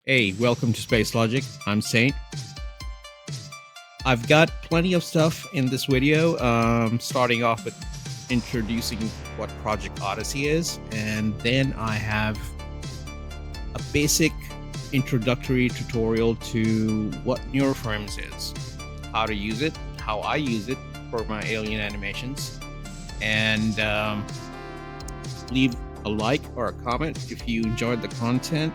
Hey, welcome to Space Logic. I'm Saint. I've got plenty of stuff in this video, starting off with introducing what Project Odyssey is, and then I have a basic introductory tutorial to what Neuroframes is, how to use it, how I use it for my alien animations, and leave a like or a comment if you enjoyed the content.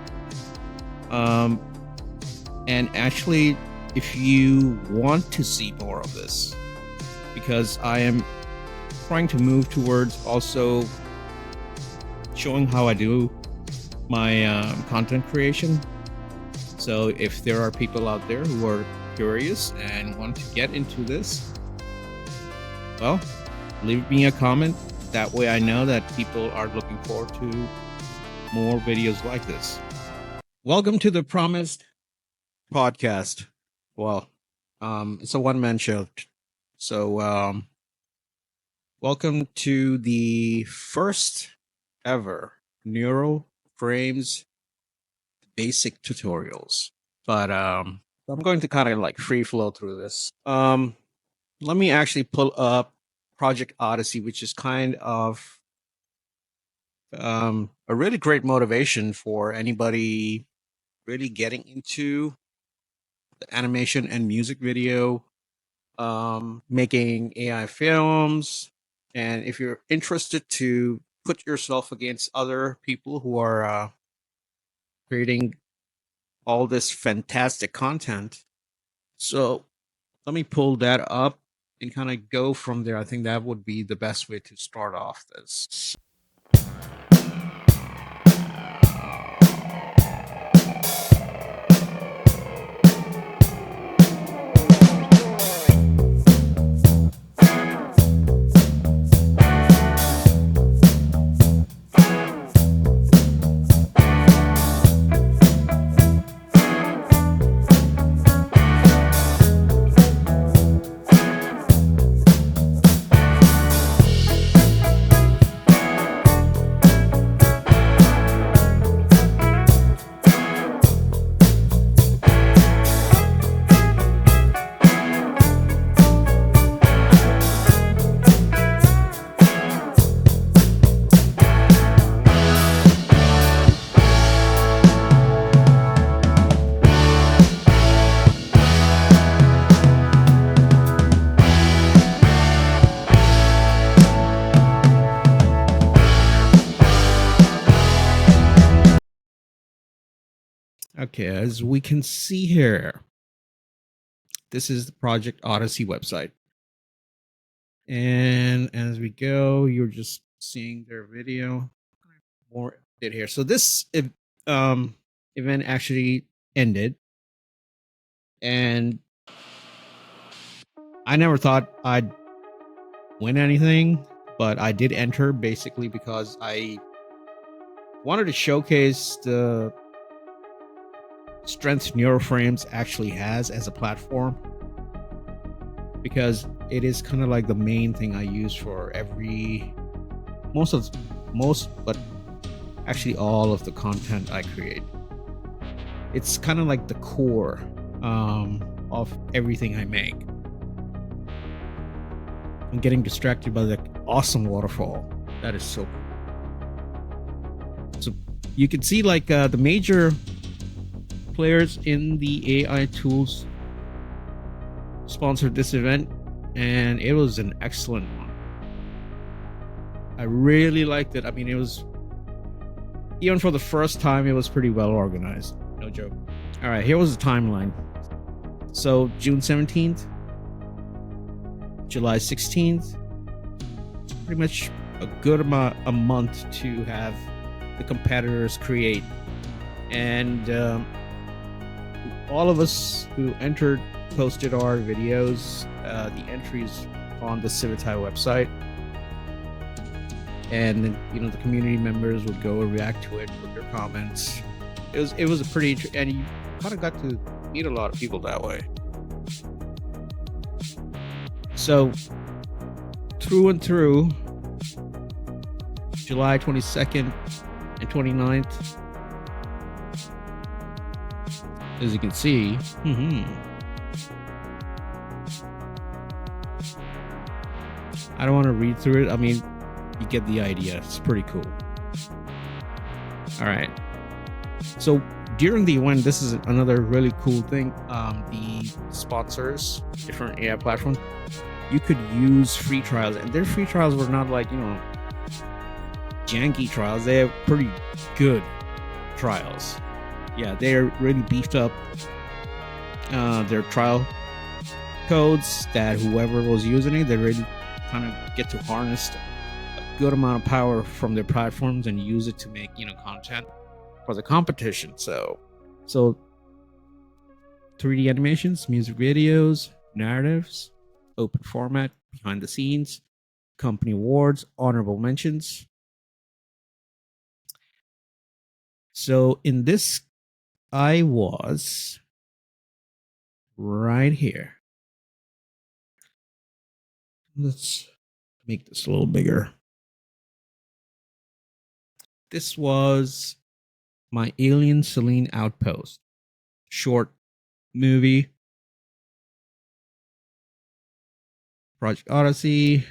And actually, if you want to see more of this, because I am trying to move towards also showing how I do my content creation. So if there are people out there who are curious and want to get into this, well, leave me a comment. That way I know that people are looking forward to more videos like this. Welcome to the Promised podcast. Well, it's a one-man show. So, welcome to the first ever Neuroframes basic tutorials. But I'm going to kind of like free flow through this. Let me actually pull up Project Odyssey, which is kind of a really great motivation for anybody really getting into the animation and music video, making AI films. And if you're interested to put yourself against other people who are creating all this fantastic content. So let me pull that up and kind of go from there. I think that would be the best way to start off this. Okay, as we can see here, this is the Project Odyssey website. And as we go, you're just seeing their video. More did here. So this event actually ended. And I never thought I'd win anything, but I did enter basically because I wanted to showcase the strength Neuroframes actually has as a platform, because it is kind of like the main thing I use for but actually all of the content I create. It's kind of like the core of everything I make. I'm getting distracted by the awesome waterfall. That is so cool. So you can see like the major players in the AI tools sponsored this event, and it was an excellent one. I really liked it. I mean, it was, even for the first time, it was pretty well organized. No joke. All right, here was the timeline. So June 17th, July 16th, pretty much a good amount, a month to have the competitors create. And all of us who entered posted our videos, the entries on the Civitai website, and then, the community members would go and react to it with their comments. It was a pretty, and you kind of got to meet a lot of people that way. So through and through, July 22nd and 29th, as you can see. I don't want to read through it. I mean, you get the idea. It's pretty cool. All right. So during the event, this is another really cool thing. The sponsors, different AI platforms, you could use free trials, and their free trials were not like, janky trials. They're pretty good trials. Yeah, they're really beefed up. Their trial codes that whoever was using it, they really kind of get to harness a good amount of power from their platforms and use it to make content for the competition. So 3D animations, music videos, narratives, open format, behind the scenes, company awards, honorable mentions. So in this, I was right here. Let's make this a little bigger. This was my Alien Selene Outpost short movie. Project Odyssey.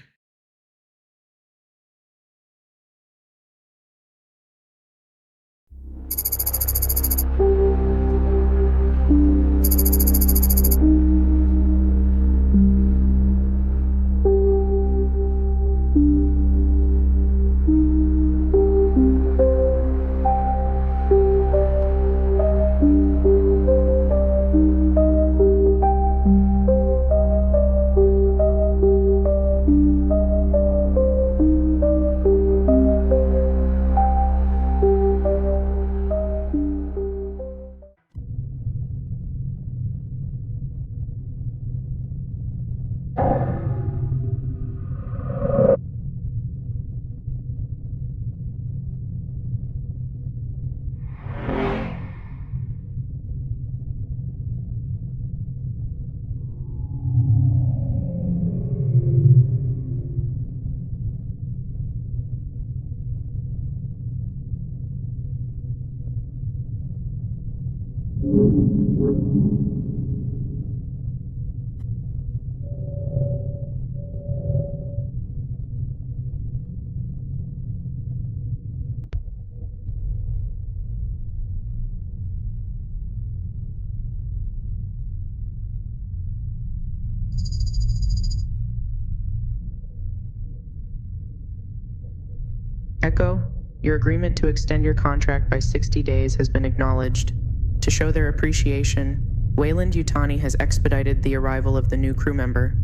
Echo, your agreement to extend your contract by 60 days has been acknowledged. To show their appreciation, Wayland Yutani has expedited the arrival of the new crew member.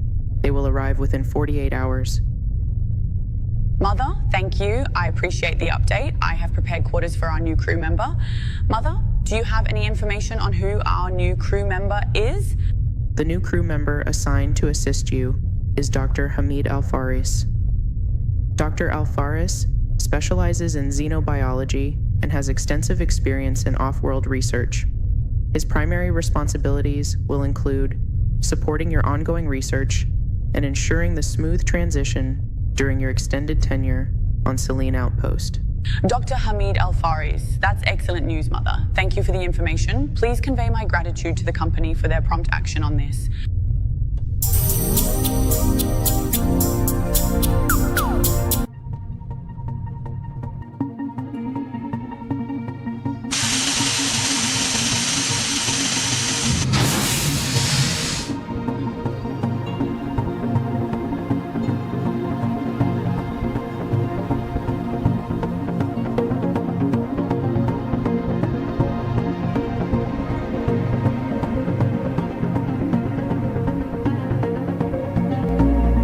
They will arrive within 48 hours. Mother, thank you. I appreciate the update. I have prepared quarters for our new crew member. Mother, do you have any information on who our new crew member is? The new crew member assigned to assist you is Dr. Hamid Alfaris. Dr. Alfaris specializes in xenobiology and has extensive experience in off-world research. His primary responsibilities will include supporting your ongoing research and ensuring the smooth transition during your extended tenure on Selene Outpost. Dr. Hamid Alfaris, that's excellent news, Mother. Thank you for the information. Please convey my gratitude to the company for their prompt action on this.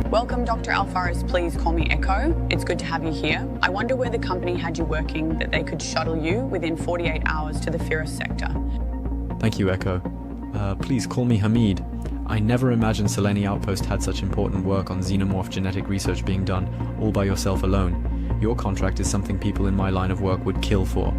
Welcome, Dr. Alfaris. Please call me Echo. It's good to have you here. I wonder where the company had you working that they could shuttle you within 48 hours to the Firus sector. Thank you, Echo. Please call me Hamid. I never imagined Selene Outpost had such important work on xenomorph genetic research being done all by yourself alone. Your contract is something people in my line of work would kill for.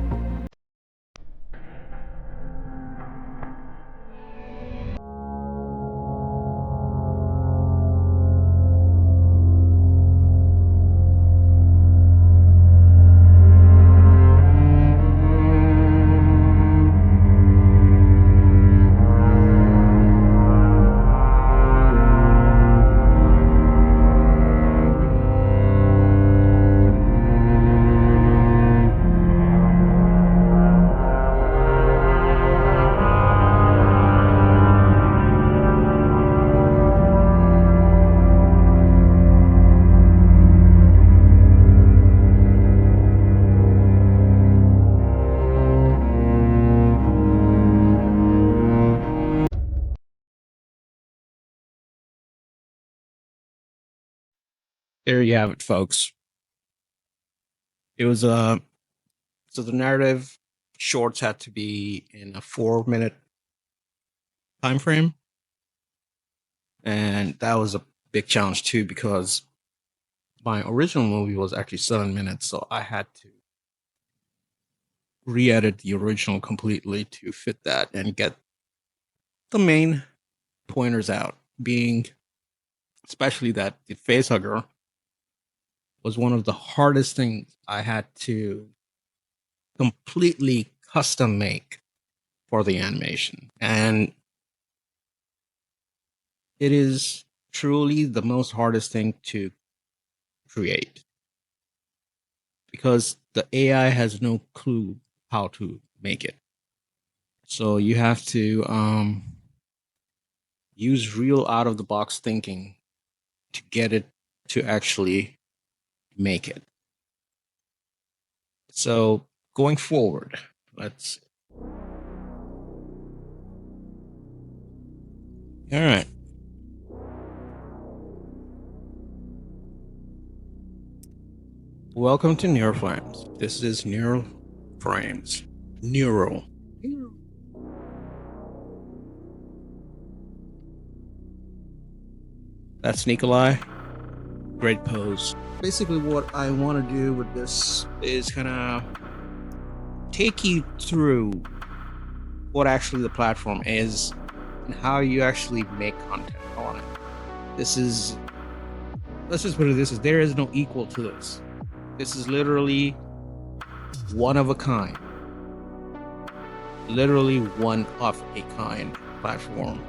there you have it, folks. It was so the narrative shorts had to be in a 4-minute time frame, and that was a big challenge too because my original movie was actually 7 minutes, so I had to re-edit the original completely to fit that and get the main pointers out, being especially that the facehugger was one of the hardest things I had to completely custom make for the animation. And it is truly the most hardest thing to create because the AI has no clue how to make it. So you have to use real out of the box thinking to get it to actually make it. So going forward, let's. All right. Welcome to Neural Frames. This is Neural Frames. Neural. That's Nikolai. Great pose. Basically, what I want to do with this is kind of take you through what actually the platform is and how you actually make content on it. Let's just put it this way, there is no equal to this. This is literally one of a kind. Literally one of a kind platform.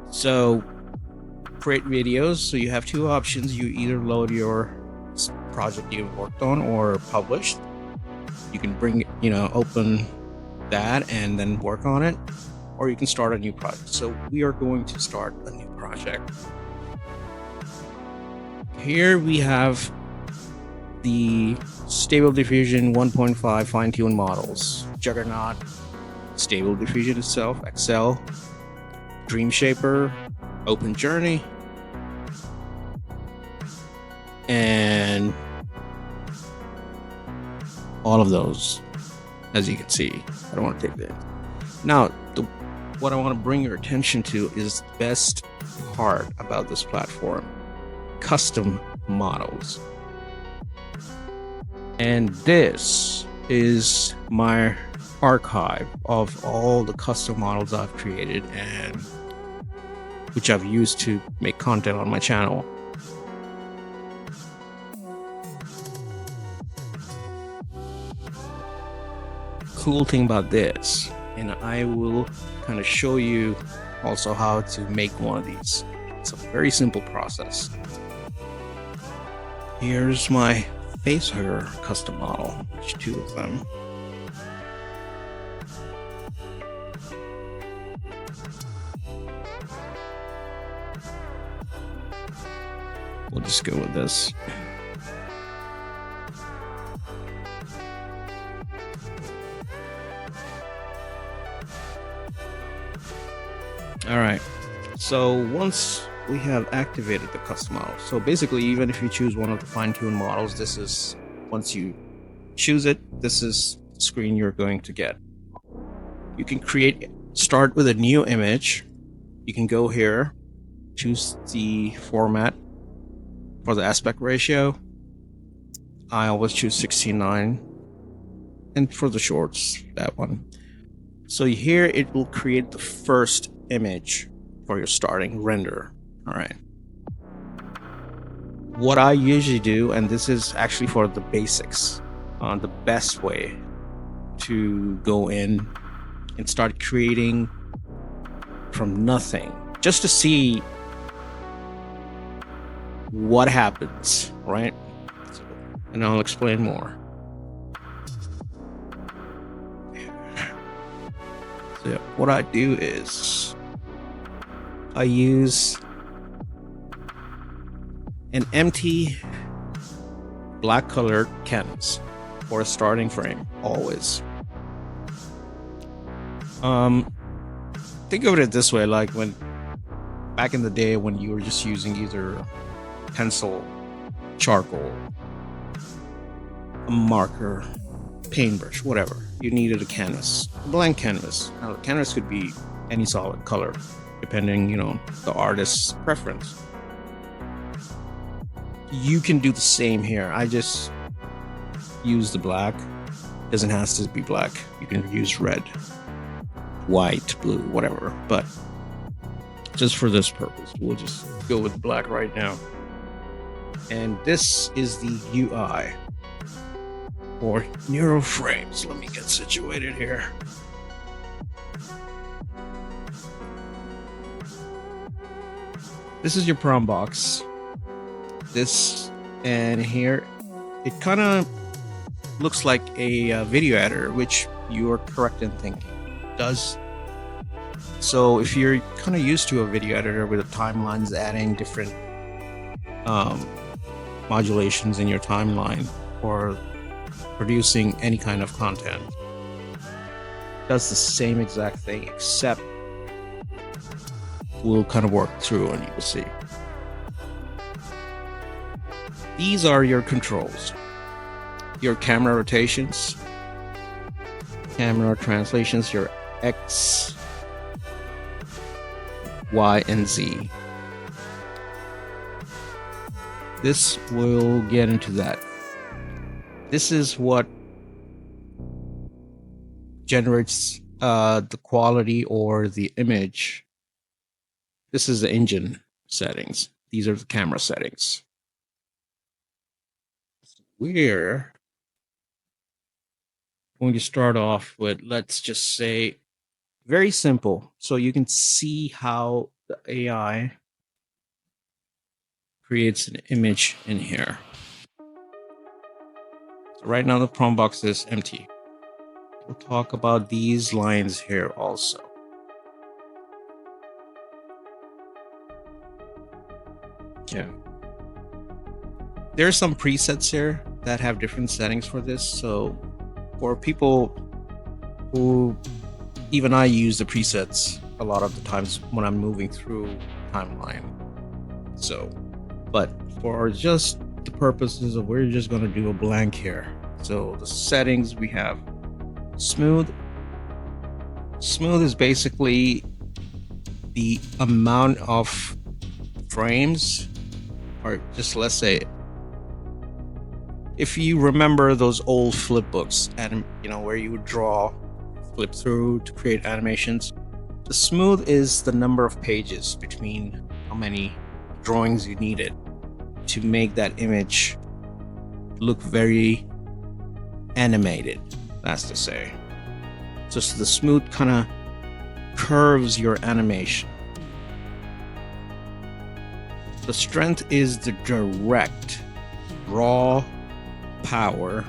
So create videos. So you have two options. You either load your project you've worked on or published. You can open that and then work on it, or you can start a new project. So we are going to start a new project. Here we have the Stable Diffusion 1.5 fine-tuned models, Juggernaut, Stable Diffusion itself, Excel, Dream Shaper, Open Journey, and all of those, as you can see. I don't want to take that. Now, what I want to bring your attention to is the best part about this platform: custom models. And this is my archive of all the custom models I've created and which I've used to make content on my channel. Cool thing about this, and I will kind of show you also how to make one of these. It's a very simple process. Here's my facehugger custom model, there's two of them. We'll just go with this. All right, so once we have activated the custom model, so basically even if you choose one of the fine-tuned models, this is, once you choose it, this is the screen you're going to get. You can start with a new image. You can go here, choose the format for the aspect ratio. I always choose 16:9, and for the shorts, that one. So here it will create the first image for your starting render. All right. What I usually do, and this is actually for the basics, the best way to go in and start creating from nothing, just to see what happens, right? And I'll explain more. So yeah, what I do is I use an empty black colored canvas for a starting frame, always. Think of it this way, like when back in the day when you were just using either pencil, charcoal, a marker, paintbrush, whatever. You needed a canvas, a blank canvas. Now, the canvas could be any solid color, depending, the artist's preference. You can do the same here. I just use the black. Doesn't have to be black. You can use red, white, blue, whatever. But just for this purpose, we'll just go with black right now. And this is the UI for Neuroframes. Let me get situated here. This is your prom box. This and here, it kind of looks like a video editor, which you are correct in thinking it does. So if you're kind of used to a video editor with the timelines adding different modulations in your timeline or producing any kind of content, it does the same exact thing, except we'll kind of work through and you will see. These are your controls. Your camera rotations, camera translations, your X, Y, and Z. This will get into that. This is what generates the quality or the image. This is the engine settings. These are the camera settings. We're going to start off with, let's just say, very simple, so you can see how the AI creates an image in here. So right now the prompt box is empty. We'll talk about these lines here also. Yeah. There are some presets here that have different settings for this. So for people who, even I use the presets a lot of the times when I'm moving through timeline. So, but for just the purposes of, we're just going to do a blank here. So the settings we have smooth. Smooth is basically the amount of frames, or just let's say, if you remember those old flip books and where you would draw, flip through to create animations, the smooth is the number of pages between how many drawings you needed to make that image look very animated, that's to say. So the smooth kind of curves your animation. The strength is the direct raw power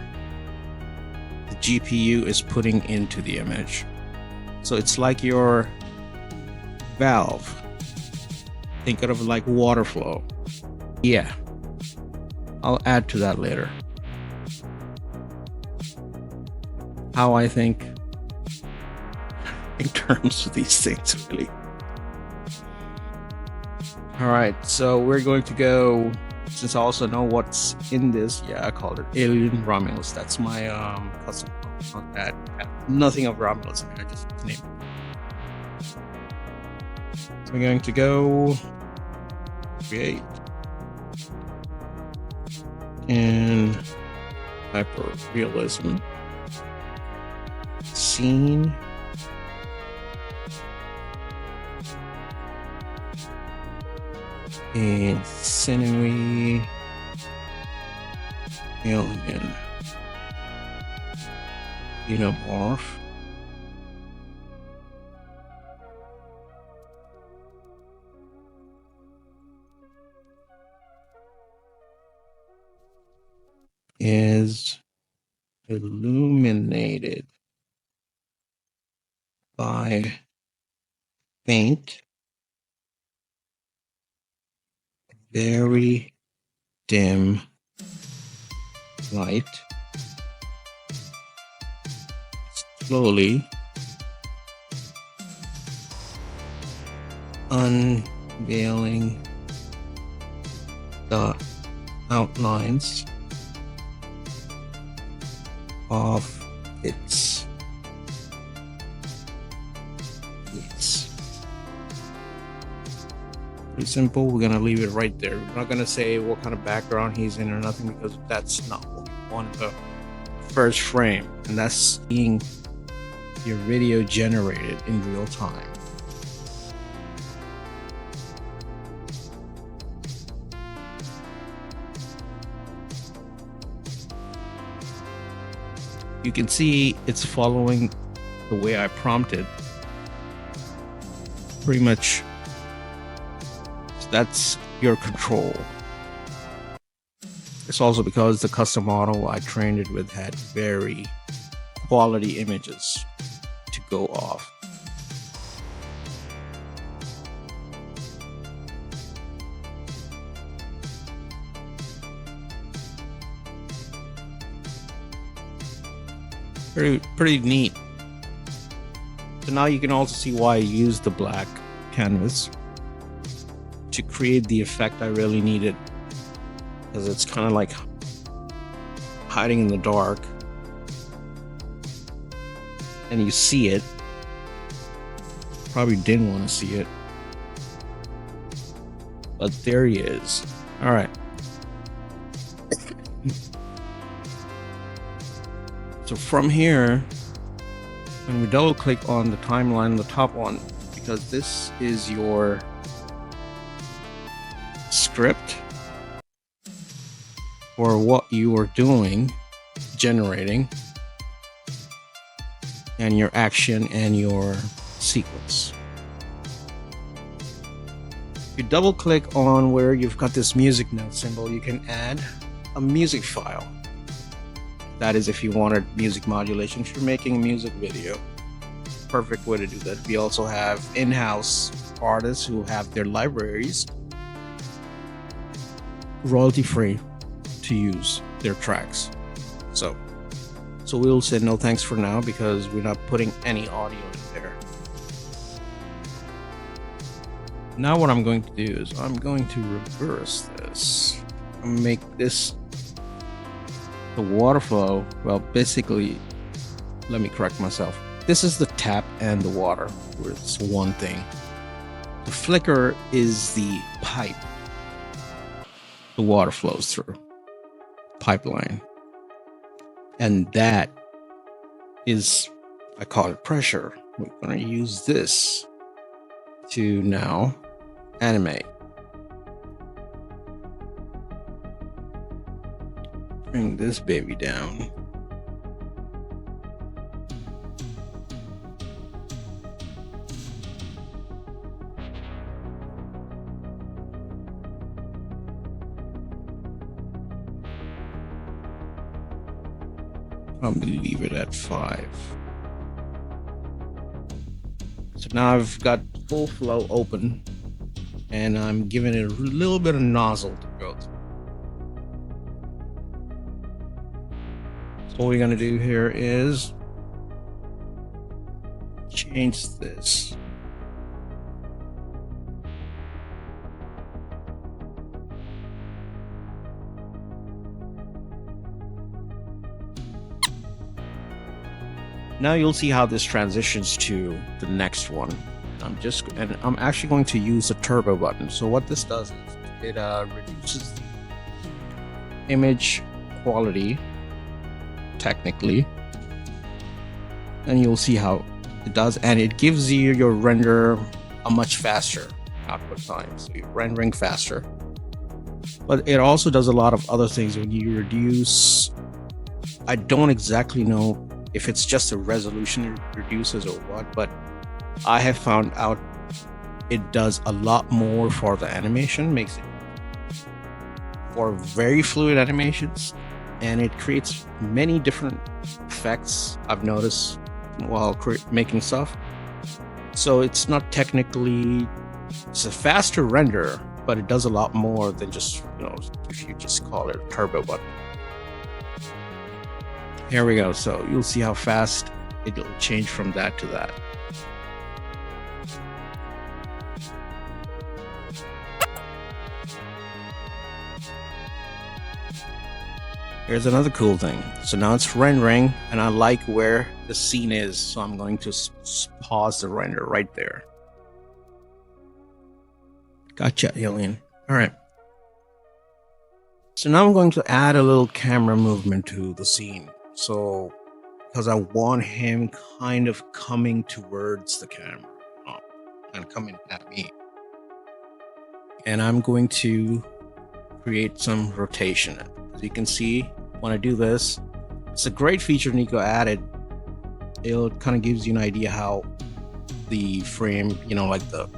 the GPU is putting into the image. So it's like your valve. Think of it like water flow. Yeah, I'll add to that later. How I think in terms of these things, really. All right, so we're going to go, since I also know what's in this, I called it Alien Romulus. That's my custom on that. Nothing of Romulus in there, just name it. So we're going to go create and hyper realism scene. And scenery, Alien Xenomorph, is illuminated by faint, very dim light, slowly unveiling the outlines of its leaves. Pretty simple. We're gonna leave it right there. We're not gonna say what kind of background he's in or nothing, because that's not what we want in the first frame, and that's seeing your video generated in real time. You can see it's following the way I prompted. Pretty much, that's your control. It's also because the custom model I trained it with had very quality images to go off. Pretty neat. So now you can also see why I used the black canvas to create the effect I really needed, because it's kind of like hiding in the dark and you see it. Probably didn't want to see it, but there he is. All right. So from here, when we double click on the timeline, the top one, because this is your script for what you are doing, generating, and your action and your sequence. If you double click on where you've got this music note symbol, you can add a music file. That is if you wanted music modulation, if you're making a music video. Perfect way to do that. We also have in-house artists who have their libraries royalty free to use their tracks. So we'll say no thanks for now, because we're not putting any audio in there. Now what I'm going to do is I'm going to reverse this and make this the water flow. Well, basically, let me correct myself. This is the tap and the water, where it's one thing. The flicker is the pipe the water flows through, pipeline. And that is, I call it pressure. We're going to use this to now animate. Bring this baby down. I'm gonna leave it at 5. So now I've got full flow open, and I'm giving it a little bit of nozzle to go through. So what we're gonna do here is change this. Now you'll see how this transitions to the next one. I'm actually going to use the turbo button. So what this does is it reduces the image quality technically, and you'll see how it does, and it gives you your render a much faster output time, so you're rendering faster. But it also does a lot of other things when you reduce. I don't exactly know if it's just the resolution it reduces or what, but I have found out it does a lot more for the animation, makes it for very fluid animations, and it creates many different effects I've noticed while making stuff. So it's not technically, it's a faster render, but it does a lot more than just, if you just call it a turbo button. Here we go. So you'll see how fast it'll change from that to that. Here's another cool thing. So now it's rendering, and I like where the scene is, so I'm going to pause the render right there. Gotcha, Alien. All right. So now I'm going to add a little camera movement to the scene. So, because I want him kind of coming towards the camera and coming at me. And I'm going to create some rotation. As you can see, when I do this, it's a great feature Nico added. It kind of gives you an idea how the frame, like the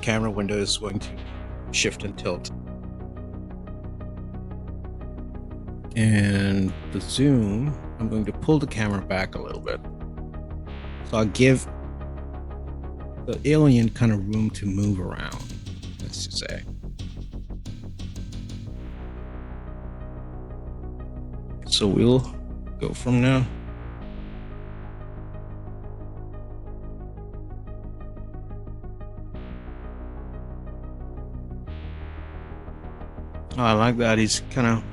camera window is going to shift and tilt. And the zoom, I'm going to pull the camera back a little bit. So I'll give the alien kind of room to move around, let's just say. So we'll go from now. Oh, I like that. He's kind of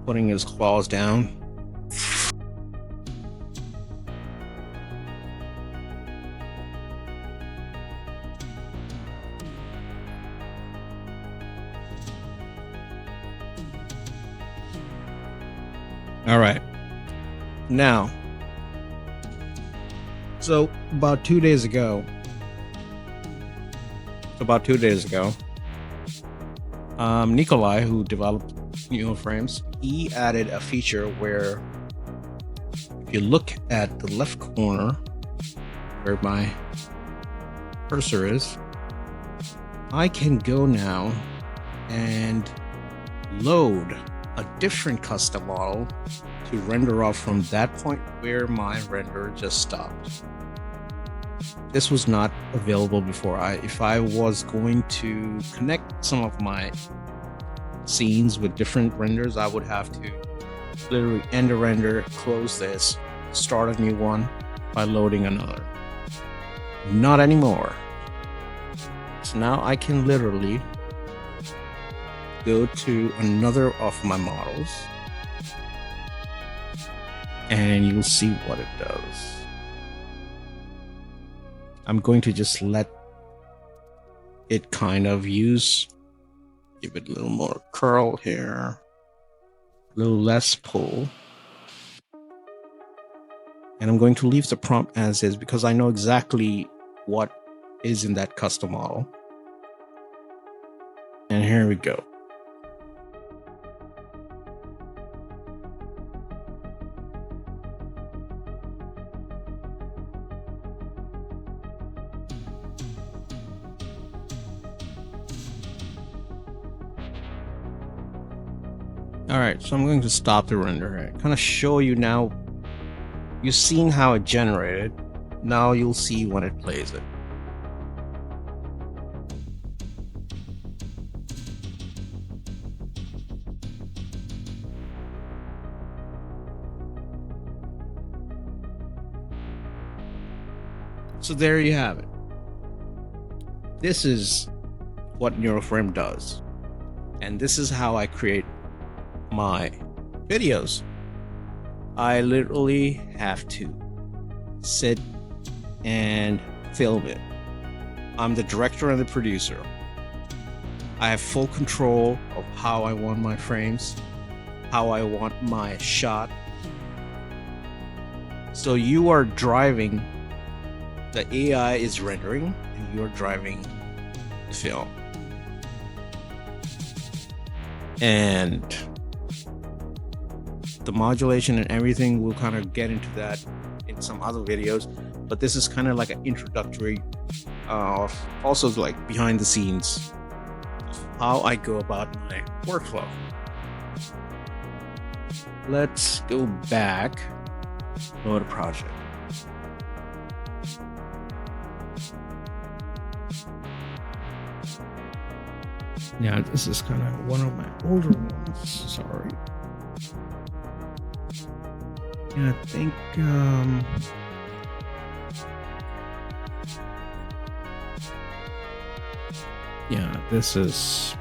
putting his claws down. All right. Now, so about 2 days ago, Nikolai, who developed Frames, he added a feature where if you look at the left corner where my cursor is, I can go now and load a different custom model to render off from that point where my render just stopped. This was not available before. If I was going to connect some of my scenes with different renders, I would have to literally end a render, close this, start a new one by loading another. Not anymore. So now I can literally go to another of my models and you'll see what it does. I'm going to just let it kind of give it a little more curl here, a little less pull. And I'm going to leave the prompt as is because I know exactly what is in that custom model. And here we go. Alright, so I'm going to stop the render here. Kind of show you now. You've seen how it generated. Now you'll see when it plays it. So there you have it. This is what NeuroFrame does. And this is how I create my videos. I literally have to sit and film it. I'm the director and the producer. I have full control of how I want my frames, how I want my shot. So you are driving, the AI is rendering, and you're driving the film. And the modulation and everything, we'll kind of get into that in some other videos, but this is kind of like an introductory of also like behind the scenes how I go about my workflow. Let's go back, go to project. Yeah, this is kind of one of my older ones. Sorry. Yeah, I think yeah, this is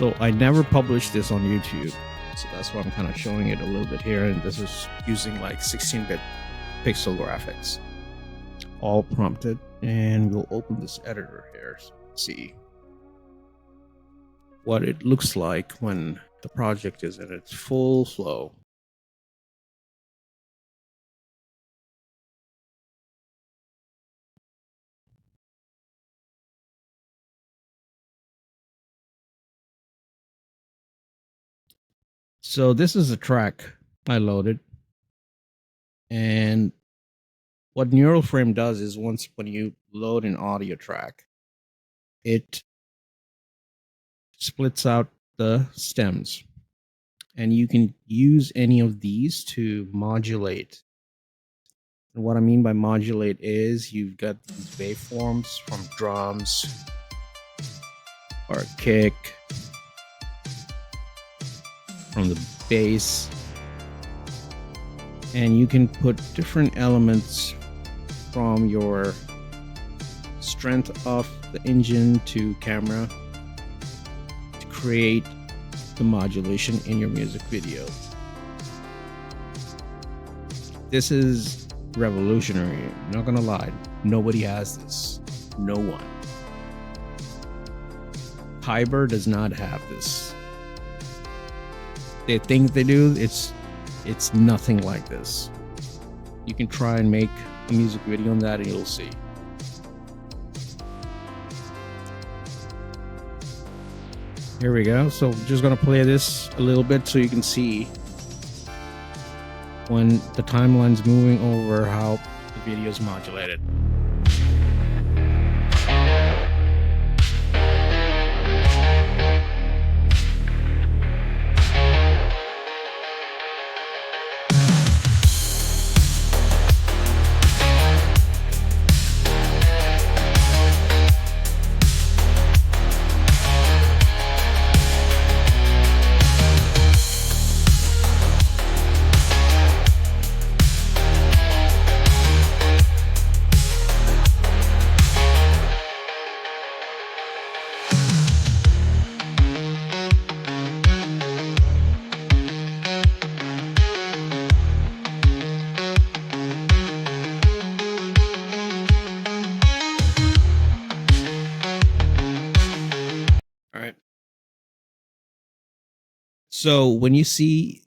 So I never published this on YouTube, so that's why I'm kind of showing it a little bit here. And this is using like 16-bit pixel graphics, all prompted. And we'll open this editor here so you can see what it looks like when the project is in its full flow. So this is a track I loaded, and what Neural Frame does is when you load an audio track, it splits out the stems, and you can use any of these to modulate. And what I mean by modulate is you've got these waveforms from drums or a kick, from the bass, and you can put different elements from your strength of the engine to camera to create the modulation in your music video. This is revolutionary. I'm not gonna lie, nobody has this. No one. Kyber does not have this. They think they do. It's nothing like this. You can try and make a music video on that and you'll see. Here we go. So I'm just gonna play this a little bit so you can see when the timeline's moving over how the video is modulated. So when you see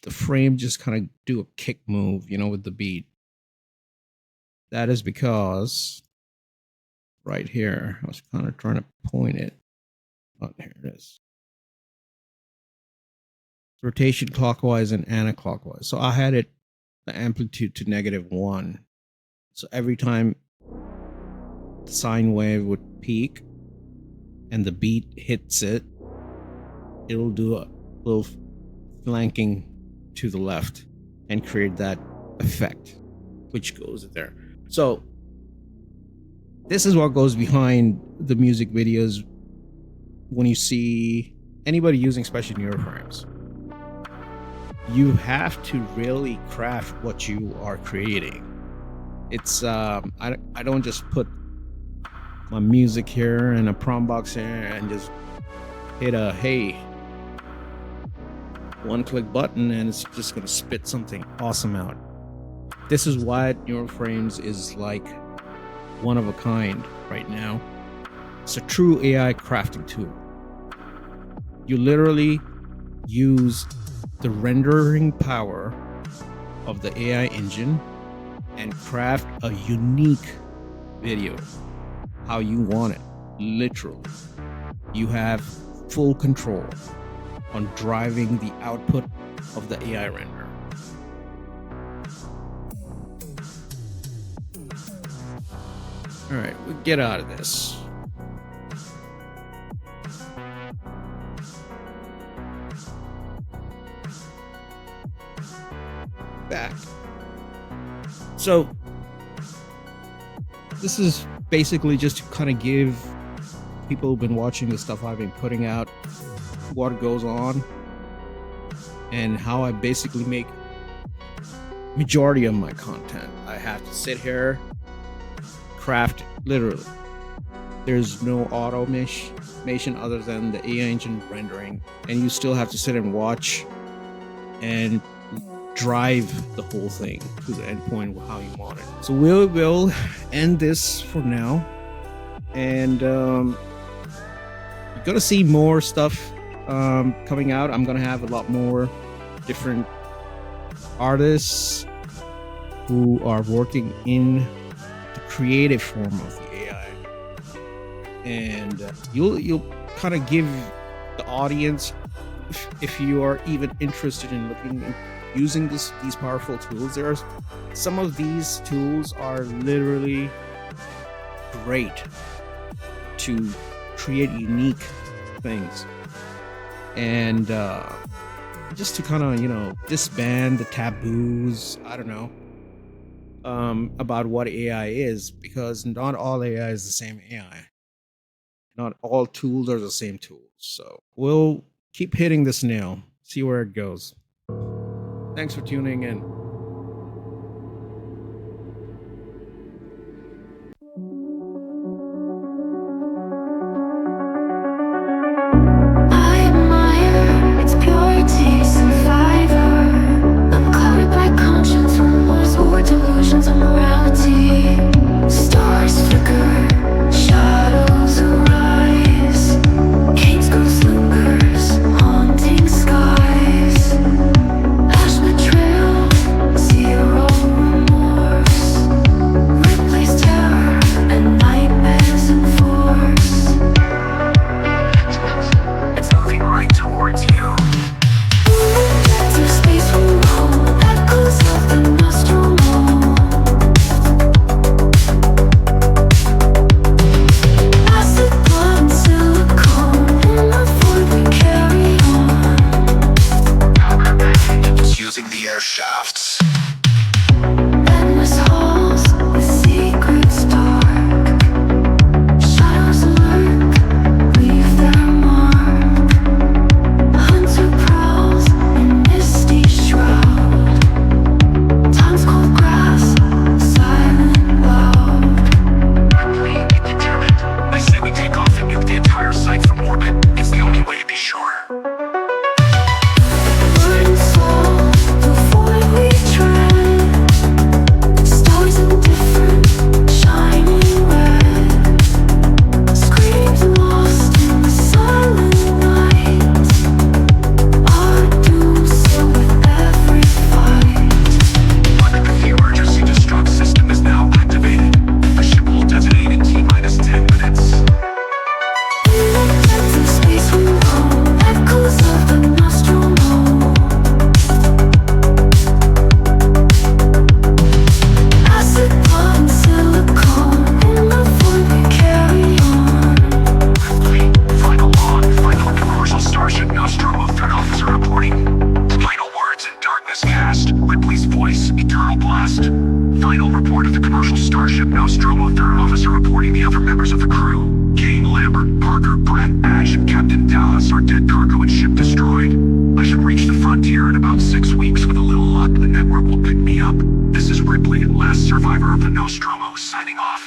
the frame just kind of do a kick move, with the beat, that is because right here, I was kind of trying to point it. Oh, here it is. Rotation clockwise and anti-clockwise. So I had the amplitude to -1. So every time the sine wave would peak and the beat hits it, it'll do a little flanking to the left and create that effect, which goes there. So this is what goes behind the music videos when you see anybody using special neural frames. You have to really craft what you are creating. It's I don't just put my music here and a prompt box here and just hit a hey one-click button and it's just going to spit something awesome out. This is why Neural Frames is like one of a kind right now. It's a true AI crafting tool. You literally use the rendering power of the AI engine and craft a unique video how you want it. Literally, you have full control on driving the output of the AI render. All right, we'll get out of this. Back. So this is basically just to kind of give people who've been watching the stuff I've been putting out what goes on and how I basically make majority of my content. I have to sit here, craft literally. There's no auto mesh. information other than the AI engine rendering, and you still have to sit and watch and drive the whole thing to the end point how you want it. So we'll end this for now, and you're gonna see more stuff coming out. I'm gonna have a lot more different artists who are working in the creative form of the AI, and you'll kind of give the audience, if you are even interested in looking and using these powerful tools. There are some of these tools are literally great to create unique things, and just to kind of disband the taboos, I don't know, about what AI is, because not all AI is the same AI. Not all tools are the same tools. So we'll keep hitting this nail, see where it goes. Thanks for tuning in. I admire its purity and fiber, unclouded by conscience, remorse, or delusions of morality. Stars flicker, shadows arise, Kate's ghost lingers, haunting skies. Passionate trail, zero remorse, replace terror and nightmares in force. It's moving right towards you. Through space from home, echoes of the Nostromo. Acid, blood, silicone, in the void we carry on. It's using the air shafts. Endless halls with secrets dark. Shadows lurk, leave their mark. Hunter prowls in misty shroud. Time's cold grass, silent loud. Quickly, determined. I say we take off and nuke the entire site from orbit. It's the only way to be sure. Burn soul, the void we tread. Stars indifferent, shining red. Screams lost in the silent night. Our doom sealed with every fight. The emergency destruct system is now activated. The ship will detonate in T-minus 10 minutes. Through space from home, echoes of the Nostromo. Acid, blood, silicone, in the void we carry on. Final log, final commercial Starship Nostromo threat officer reporting. Final words in darkness cast. Ripley's voice, eternal blast. Final report of the commercial Starship Nostromo third officer reporting. The other members of the crew, Kane, Lambert, Parker, Brett, Ash, and Captain Dallas, are dead, cargo and ship destroyed. I should reach the frontier in about 6 weeks. With a little luck, the network will pick me up. This is Ripley, last survivor of the Nostromo, signing off.